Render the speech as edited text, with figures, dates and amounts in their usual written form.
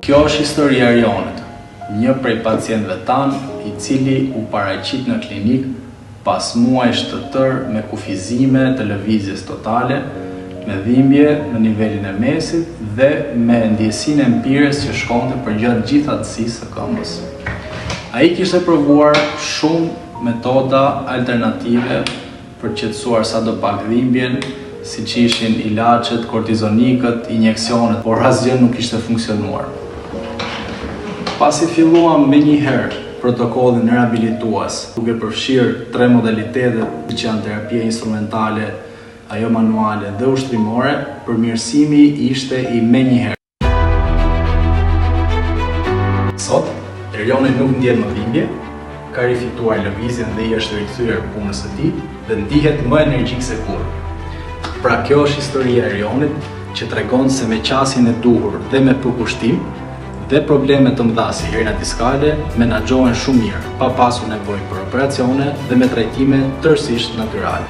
Kjo është historia e Erionit, një prej pacientëve tanë i cili u paraqit në klinik pas muajsh të tërë me kufizime të lëvizjes totale, me dhimbje në nivelin e mesit dhe me ndjesinë e mpires që shkonte përgjatë gjithë atsisë së këmbës. Ai kishte provuar shumë metoda alternative për qetësuar sadopak dhimbjen, siç ishin ilaçet, kortizonikët, injeksionet, por asgjë nuk kishte funksionuar. Pasi filluam menjëherë protokollin rehabilitues, duke përfshirë 3 modalitetet që janë terapia instrumentale, ajo manuale dhe ushtrimore, përmirësimi ishte i menjëherë. Sot, Erioni nuk ndjen më dhimbje, ka rifituar lëvizjen dhe i është rikthyer punës së tij dhe ndihet më energjik se kurrë. Pra kjo është historia e Erionit që tregon se me qasjen e duhur dhe me përkushtim dhe probleme të mëdha si hernia diskale menaxhohen shumë mirë, pa pasur nevojë për operacione dhe me trajtime tërësisht natyrale.